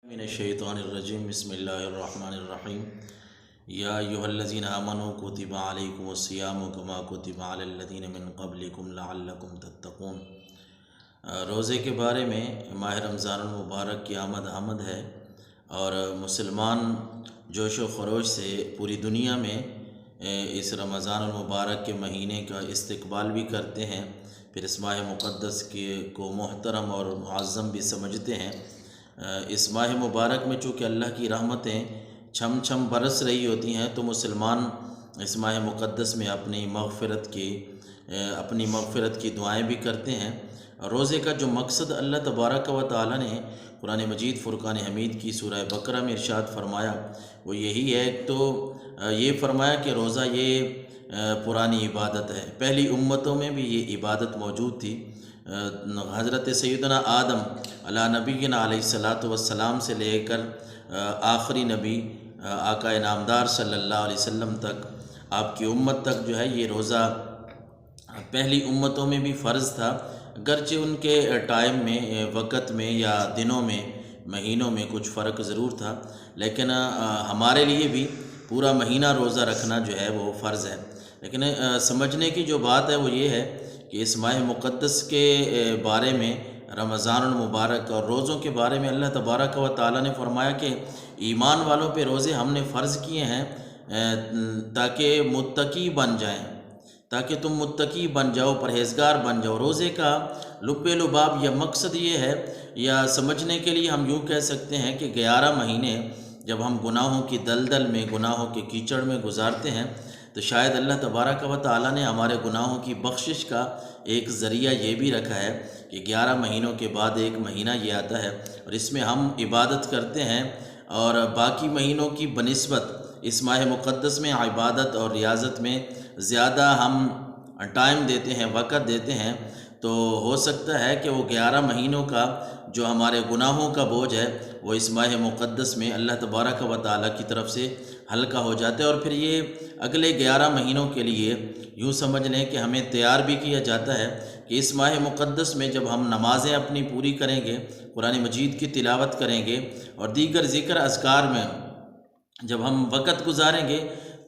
من الشیطان الرجیم بسم اللہ الرحمن الرحیم یا ایھا الذین آمنوا کتب علیکم الصیام کما کتب علی الذین من قبلکم لعلکم تتقون۔ روزے کے بارے میں ماہ رمضان المبارک کی آمد ہے اور مسلمان جوش و خروش سے پوری دنیا میں اس رمضان المبارک کے مہینے کا استقبال بھی کرتے ہیں، پھر اس ماہ مقدس کو محترم اور معظم بھی سمجھتے ہیں۔ اس ماہ مبارک میں چونکہ اللہ کی رحمتیں چھم چھم برس رہی ہوتی ہیں تو مسلمان اس ماہ مقدس میں اپنی مغفرت کی دعائیں بھی کرتے ہیں۔ روزے کا جو مقصد اللہ تبارک و تعالی نے قرآن مجید فرقان حمید کی سورہ بقرہ میں ارشاد فرمایا وہ یہی ہے۔ تو یہ فرمایا کہ روزہ یہ پرانی عبادت ہے، پہلی امتوں میں بھی یہ عبادت موجود تھی۔ حضرت سیدنا آدم علیہ نبینا علیہ السلام سے لے کر آخری نبی آقا انعامدار صلی اللہ علیہ وسلم تک، آپ کی امت تک جو ہے یہ روزہ پہلی امتوں میں بھی فرض تھا، گرچہ ان کے ٹائم میں، وقت میں یا دنوں میں، مہینوں میں کچھ فرق ضرور تھا، لیکن ہمارے لیے بھی پورا مہینہ روزہ رکھنا جو ہے وہ فرض ہے۔ لیکن سمجھنے کی جو بات ہے وہ یہ ہے کہ اس ماہ مقدس کے بارے میں، رمضان المبارک اور روزوں کے بارے میں اللہ تبارک و تعالی نے فرمایا کہ ایمان والوں پہ روزے ہم نے فرض کیے ہیں تاکہ متقی بن جائیں، تاکہ تم متقی بن جاؤ، پرہیزگار بن جاؤ۔ روزے کا لب لباب یا مقصد یہ ہے، یا سمجھنے کے لیے ہم یوں کہہ سکتے ہیں کہ 11 مہینے جب ہم گناہوں کی دلدل میں، گناہوں کے کیچڑ میں گزارتے ہیں تو شاید اللہ تبارک و تعالی نے ہمارے گناہوں کی بخشش کا ایک ذریعہ یہ بھی رکھا ہے کہ 11 مہینوں کے بعد ایک مہینہ یہ آتا ہے اور اس میں ہم عبادت کرتے ہیں، اور باقی مہینوں کی بنسبت اس ماہ مقدس میں عبادت اور ریاضت میں زیادہ ہم ٹائم دیتے ہیں، وقت دیتے ہیں۔ تو ہو سکتا ہے کہ وہ 11 مہینوں کا جو ہمارے گناہوں کا بوجھ ہے وہ اس ماہ مقدس میں اللہ تبارک و تعالی کی طرف سے ہلکا ہو جاتا ہے، اور پھر یہ اگلے 11 مہینوں کے لیے یوں سمجھ لیں کہ ہمیں تیار بھی کیا جاتا ہے کہ اس ماہ مقدس میں جب ہم نمازیں اپنی پوری کریں گے، قرآن مجید کی تلاوت کریں گے اور دیگر ذکر اذکار میں جب ہم وقت گزاریں گے،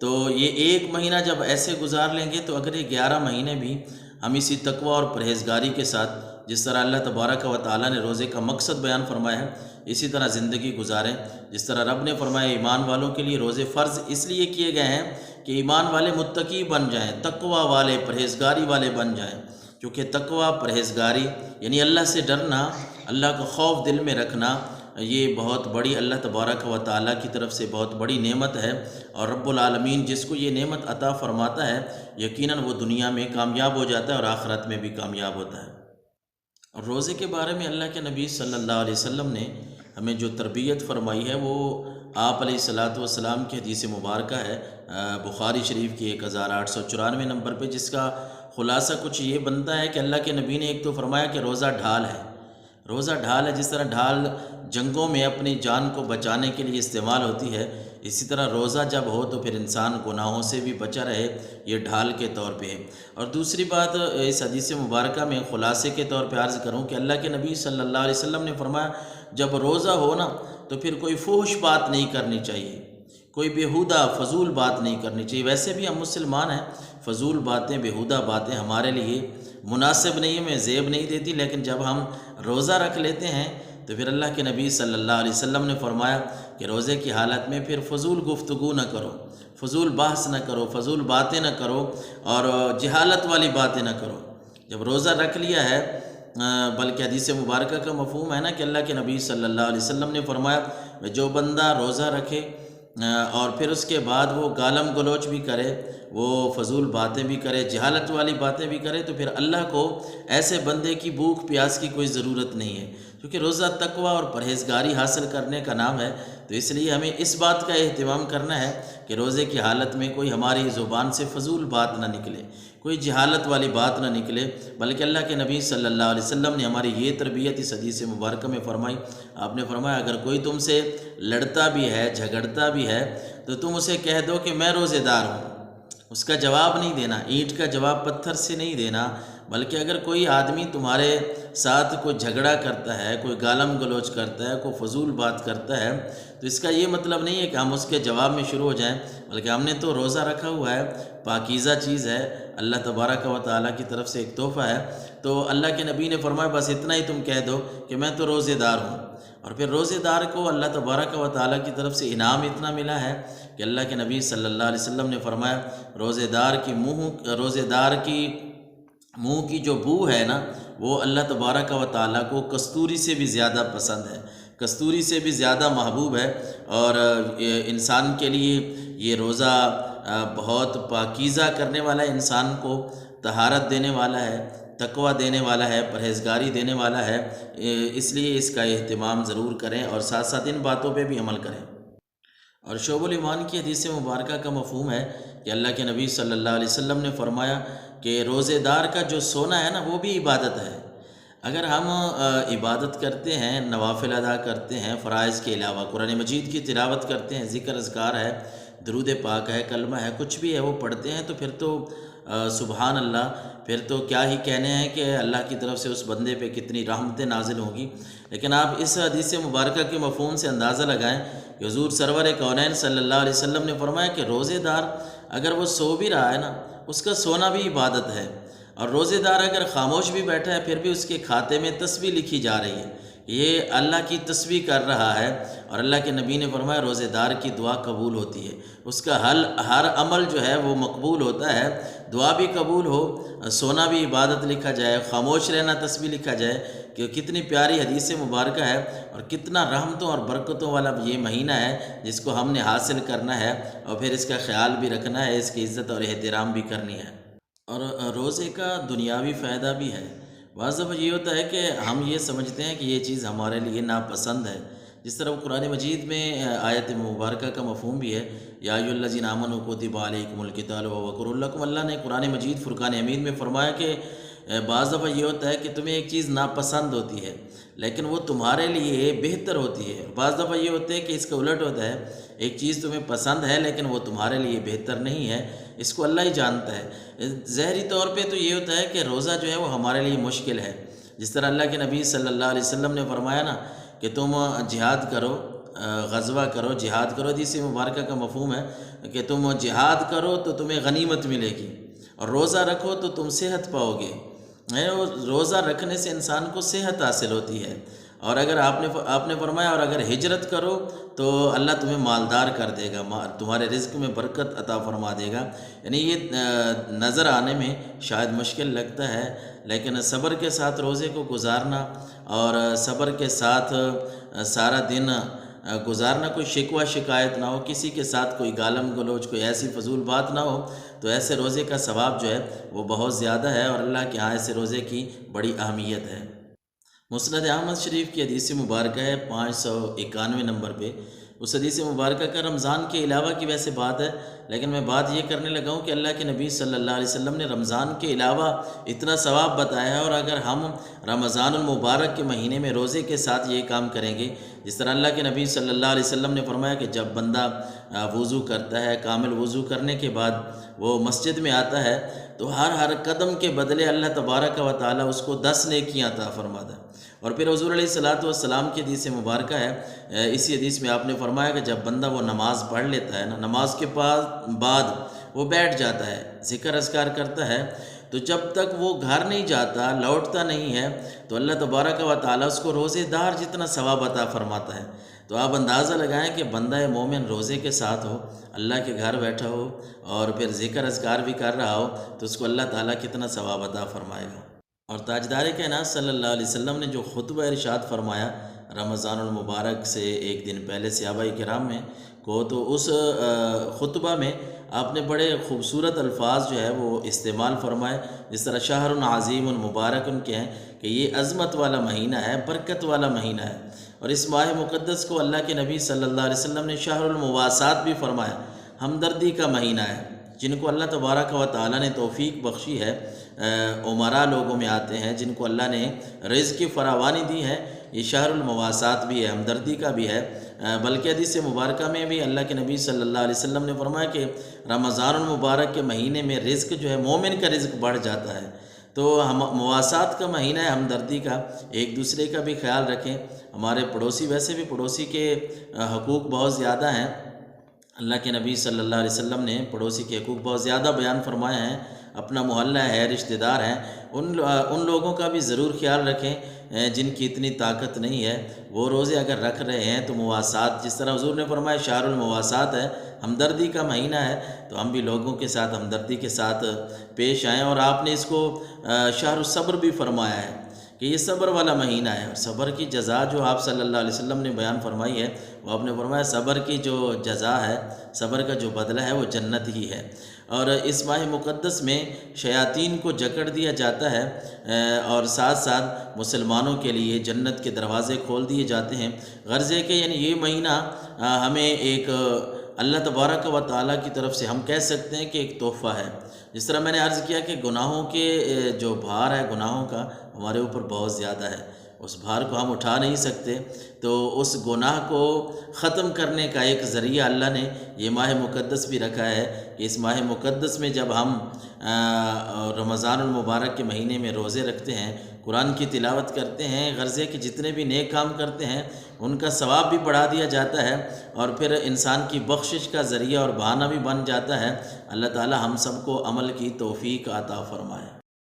تو یہ ایک مہینہ جب ایسے گزار لیں گے تو اگلے 11 مہینے بھی ہم اسی تقوی اور پرہیزگاری کے ساتھ، جس طرح اللہ تبارک و تعالی نے روزے کا مقصد بیان فرمایا ہے، اسی طرح زندگی گزاریں۔ جس طرح رب نے فرمایا ایمان والوں کے لیے روزے فرض اس لیے کیے گئے ہیں کہ ایمان والے متقی بن جائیں، تقوی والے، پرہیزگاری والے بن جائیں، کیونکہ تقوی، پرہیزگاری یعنی اللہ سے ڈرنا، اللہ کا خوف دل میں رکھنا، یہ بہت بڑی اللہ تبارک و تعالیٰ کی طرف سے بہت بڑی نعمت ہے، اور رب العالمین جس کو یہ نعمت عطا فرماتا ہے یقیناً وہ دنیا میں کامیاب ہو جاتا ہے اور آخرت میں بھی کامیاب ہوتا ہے۔ اور روزے کے بارے میں اللہ کے نبی صلی اللہ علیہ وسلم نے ہمیں جو تربیت فرمائی ہے وہ آپ علیہ السلام کی حدیث مبارکہ ہے، بخاری شریف کی 1894 نمبر پہ، جس کا خلاصہ کچھ یہ بنتا ہے کہ اللہ کے نبی نے ایک تو فرمایا کہ روزہ ڈھال ہے، روزہ ڈھال ہے۔ جس طرح ڈھال جنگوں میں اپنی جان کو بچانے کے لیے استعمال ہوتی ہے، اسی طرح روزہ جب ہو تو پھر انسان گناہوں سے بھی بچا رہے، یہ ڈھال کے طور پہ ہے۔ اور دوسری بات اس حدیث مبارکہ میں خلاصے کے طور پہ عرض کروں کہ اللہ کے نبی صلی اللہ علیہ وسلم نے فرمایا جب روزہ ہو نا تو پھر کوئی فحش بات نہیں کرنی چاہیے، کوئی بیہودہ فضول بات نہیں کرنی چاہیے۔ ویسے بھی ہم مسلمان ہیں، فضول باتیں، بیہودہ باتیں ہمارے لیے مناسب نہیں، ہمیں زیب نہیں دیتی، لیکن جب ہم روزہ رکھ لیتے ہیں تو پھر اللہ کے نبی صلی اللہ علیہ وسلم نے فرمایا کہ روزے کی حالت میں پھر فضول گفتگو نہ کرو، فضول بحث نہ کرو، فضول باتیں نہ کرو اور جہالت والی باتیں نہ کرو۔ جب روزہ رکھ لیا ہے، بلکہ حدیث مبارکہ کا مفہوم ہے نا کہ اللہ کے نبی صلی اللہ علیہ وسلم نے فرمایا جو بندہ روزہ رکھے اور پھر اس کے بعد وہ گالم گلوچ بھی کرے، وہ فضول باتیں بھی کرے، جہالت والی باتیں بھی کرے، تو پھر اللہ کو ایسے بندے کی بھوک پیاس کی کوئی ضرورت نہیں ہے، کیونکہ روزہ تقوی اور پرہیزگاری حاصل کرنے کا نام ہے۔ تو اس لیے ہمیں اس بات کا اہتمام کرنا ہے کہ روزے کی حالت میں کوئی ہماری زبان سے فضول بات نہ نکلے، کوئی جہالت والی بات نہ نکلے، بلکہ اللہ کے نبی صلی اللہ علیہ وسلم نے ہماری یہ تربیت اس حدیث مبارکہ میں فرمائی۔ آپ نے فرمایا اگر کوئی تم سے لڑتا بھی ہے، جھگڑتا بھی ہے، تو تم اسے کہہ دو کہ میں روزے دار ہوں، اس کا جواب نہیں دینا، اینٹ کا جواب پتھر سے نہیں دینا، بلکہ اگر کوئی آدمی تمہارے ساتھ کوئی جھگڑا کرتا ہے، کوئی گالم گلوچ کرتا ہے، کوئی فضول بات کرتا ہے، تو اس کا یہ مطلب نہیں ہے کہ ہم اس کے جواب میں شروع ہو جائیں، بلکہ ہم نے تو روزہ رکھا ہوا ہے، پاکیزہ چیز ہے، اللہ تبارک و تعالیٰ کی طرف سے ایک تحفہ ہے، تو اللہ کے نبی نے فرمایا بس اتنا ہی تم کہہ دو کہ میں تو روزے دار ہوں۔ اور پھر روزے دار کو اللہ تبارک و تعالیٰ کی طرف سے انعام اتنا ملا ہے کہ اللہ کے نبی صلی اللہ علیہ وسلم نے فرمایا روزے دار کی منہ کی جو بو ہے نا، وہ اللہ تبارک و تعالیٰ کو کستوری سے بھی زیادہ پسند ہے، کستوری سے بھی زیادہ محبوب ہے، اور انسان کے لیے یہ روزہ بہت پاکیزہ کرنے والا ہے، انسان کو طہارت دینے والا ہے، تقوی دینے والا ہے، پرہیزگاری دینے والا ہے، اس لیے اس کا اہتمام ضرور کریں اور ساتھ ساتھ ان باتوں پہ بھی عمل کریں۔ اور شعب الایمان کی حدیث مبارکہ کا مفہوم ہے کہ اللہ کے نبی صلی اللہ علیہ وسلم نے فرمایا کہ روزے دار کا جو سونا ہے نا وہ بھی عبادت ہے۔ اگر ہم عبادت کرتے ہیں، نوافل ادا کرتے ہیں، فرائض کے علاوہ قرآن مجید کی تلاوت کرتے ہیں، ذکر اذکار ہے، درود پاک ہے، کلمہ ہے، کچھ بھی ہے وہ پڑھتے ہیں، تو پھر تو سبحان اللہ، پھر تو کیا ہی کہنے ہیں کہ اللہ کی طرف سے اس بندے پہ کتنی رحمتیں نازل ہوں گی۔ لیکن آپ اس حدیث مبارکہ کے مفہوم سے اندازہ لگائیں کہ حضور سرور کونین صلی اللہ علیہ وسلم نے فرمایا کہ روزے دار اگر وہ سو بھی رہا ہے نا، اس کا سونا بھی عبادت ہے، اور روزے دار اگر خاموش بھی بیٹھا ہے پھر بھی اس کے کھاتے میں تسبیح لکھی جا رہی ہے، یہ اللہ کی تسبیح کر رہا ہے۔ اور اللہ کے نبی نے فرمایا روزے دار کی دعا قبول ہوتی ہے، اس کا ہر عمل جو ہے وہ مقبول ہوتا ہے، دعا بھی قبول ہو، سونا بھی عبادت لکھا جائے، خاموش رہنا تسبیح لکھا جائے، کہ کتنی پیاری حدیث مبارکہ ہے، اور کتنا رحمتوں اور برکتوں والا یہ مہینہ ہے جس کو ہم نے حاصل کرنا ہے، اور پھر اس کا خیال بھی رکھنا ہے، اس کی عزت اور احترام بھی کرنی ہے۔ اور روزے کا دنیاوی فائدہ بھی ہے۔ بعض دفعہ یہ ہوتا ہے کہ ہم یہ سمجھتے ہیں کہ یہ چیز ہمارے لیے ناپسند ہے، جس طرح قرآن مجید میں آیت مبارکہ کا مفہوم بھی ہے، یا ایھا الذین آمنوا کتب علیکم القتال وهو کرہ لکم۔ اللہ نے قرآن مجید فرقان حمید میں فرمایا کہ بعض دفعہ یہ ہوتا ہے کہ تمہیں ایک چیز ناپسند ہوتی ہے لیکن وہ تمہارے لیے بہتر ہوتی ہے، بعض دفعہ یہ ہوتا ہے کہ اس کا الٹ ہوتا ہے، ایک چیز تمہیں پسند ہے لیکن وہ تمہارے لیے بہتر نہیں ہے، اس کو اللہ ہی جانتا ہے۔ ظاہری طور پہ تو یہ ہوتا ہے کہ روزہ جو ہے وہ ہمارے لیے مشکل ہے، جس طرح اللہ کے نبی صلی اللہ علیہ وسلم نے فرمایا نا کہ تم جہاد کرو، غزوہ کرو، جہاد کرو، حدیث مبارکہ کا مفہوم ہے کہ تم جہاد کرو تو تمہیں غنیمت ملے گی، اور روزہ رکھو تو تم صحت پاؤ گے۔ روزہ رکھنے سے انسان کو صحت حاصل ہوتی ہے، اور اگر آپ نے فرمایا اور اگر ہجرت کرو تو اللہ تمہیں مالدار کر دے گا، تمہارے رزق میں برکت عطا فرما دے گا۔ یعنی یہ نظر آنے میں شاید مشکل لگتا ہے، لیکن صبر کے ساتھ روزے کو گزارنا اور صبر کے ساتھ سارا دن گزارنا، کوئی شکوہ شکایت نہ ہو، کسی کے ساتھ کوئی گالم گلوچ، کوئی ایسی فضول بات نہ ہو، تو ایسے روزے کا ثواب جو ہے وہ بہت زیادہ ہے، اور اللہ کے ہاں ایسے روزے کی بڑی اہمیت ہے۔ مسند احمد شریف کی حدیث مبارکہ ہے 591 نمبر پہ، اس حدیث مبارکہ کا رمضان کے علاوہ کی ویسے بات ہے، لیکن میں بات یہ کرنے لگا ہوں کہ اللہ کے نبی صلی اللہ علیہ وسلم نے رمضان کے علاوہ اتنا ثواب بتایا ہے، اور اگر ہم رمضان المبارک کے مہینے میں روزے کے ساتھ یہ کام کریں گے، جس طرح اللہ کے نبی صلی اللہ علیہ وسلم نے فرمایا کہ جب بندہ وضو کرتا ہے، کامل وضو کرنے کے بعد وہ مسجد میں آتا ہے تو ہر قدم کے بدلے اللہ تبارک و تعالیٰ اس کو 10 نیکیاں عطا فرماتا ہے۔ اور پھر حضور علیہ الصلوۃ والسلام کی حدیث مبارکہ ہے، اسی حدیث میں آپ نے فرمایا کہ جب بندہ وہ نماز پڑھ لیتا ہے نا، نماز کے بعد وہ بیٹھ جاتا ہے، ذکر اذکار کرتا ہے، تو جب تک وہ گھر نہیں جاتا، لوٹتا نہیں ہے، تو اللہ تبارک و تعالیٰ اس کو روزے دار جتنا ثواب عطا فرماتا ہے۔ تو آپ اندازہ لگائیں کہ بندہ مومن روزے کے ساتھ ہو، اللہ کے گھر بیٹھا ہو، اور پھر ذکر اذکار بھی کر رہا ہو، تو اس کو اللہ تعالیٰ کتنا ثواب عطا فرمائے گا۔ اور تاجدار کائنات صلی اللہ علیہ وسلم نے جو خطبہ ارشاد فرمایا رمضان المبارک سے ایک دن پہلے صحابہ کرام میں کو، تو اس خطبہ میں آپ نے بڑے خوبصورت الفاظ جو ہے وہ استعمال فرمائے، جس طرح شہر عظیم المبارک ان کے ہیں کہ یہ عظمت والا مہینہ ہے، برکت والا مہینہ ہے، اور اس ماہ مقدس کو اللہ کے نبی صلی اللہ علیہ وسلم نے شہر المواسات بھی فرمایا، ہمدردی کا مہینہ ہے۔ جن کو اللہ تبارک و تعالیٰ نے توفیق بخشی ہے، عمرا لوگوں میں آتے ہیں، جن کو اللہ نے رزق کی فراوانی دی ہے، یہ شہر المواسات بھی ہے، ہمدردی کا بھی ہے، بلکہ حدیث مبارکہ میں بھی اللہ کے نبی صلی اللہ علیہ وسلم نے فرمایا کہ رمضان المبارک کے مہینے میں رزق جو ہے مومن کا رزق بڑھ جاتا ہے۔ تو ہم مواسات کا مہینہ ہے، ہمدردی کا، ایک دوسرے کا بھی خیال رکھیں۔ ہمارے پڑوسی، ویسے بھی پڑوسی کے حقوق بہت زیادہ ہیں، اللہ کے نبی صلی اللہ علیہ وسلم نے پڑوسی کے حقوق بہت زیادہ بیان فرمائے ہیں۔ اپنا محلہ ہے، رشتہ دار ہیں، ان لوگوں کا بھی ضرور خیال رکھیں جن کی اتنی طاقت نہیں ہے۔ وہ روزے اگر رکھ رہے ہیں تو مواسات، جس طرح حضور نے فرمایا شہر المواسات ہے، ہمدردی کا مہینہ ہے، تو ہم بھی لوگوں کے ساتھ ہمدردی کے ساتھ پیش آئیں۔ اور آپ نے اس کو شہر الصبر بھی فرمایا ہے کہ یہ صبر والا مہینہ ہے، اور صبر کی جزا جو آپ صلی اللہ علیہ وسلم نے بیان فرمائی ہے، وہ آپ نے فرمایا صبر کی جو جزا ہے، صبر کا جو بدلہ ہے وہ جنت ہی ہے۔ اور اس ماہ مقدس میں شیاطین کو جکڑ دیا جاتا ہے، اور ساتھ ساتھ مسلمانوں کے لیے جنت کے دروازے کھول دیے جاتے ہیں۔ غرض ہے کہ یعنی یہ مہینہ ہمیں ایک اللہ تبارک و تعالیٰ کی طرف سے ہم کہہ سکتے ہیں کہ ایک تحفہ ہے۔ جس طرح میں نے عرض کیا کہ گناہوں کے جو بھار ہے گناہوں کا ہمارے اوپر بہت زیادہ ہے، اس بھار کو ہم اٹھا نہیں سکتے، تو اس گناہ کو ختم کرنے کا ایک ذریعہ اللہ نے یہ ماہ مقدس بھی رکھا ہے کہ اس ماہ مقدس میں جب ہم رمضان المبارک کے مہینے میں روزے رکھتے ہیں، قرآن کی تلاوت کرتے ہیں، غرض ہے کہ جتنے بھی نیک کام کرتے ہیں ان کا ثواب بھی بڑھا دیا جاتا ہے، اور پھر انسان کی بخشش کا ذریعہ اور بہانہ بھی بن جاتا ہے۔ اللہ تعالی ہم سب کو عمل کی توفیق عطا فرمائے۔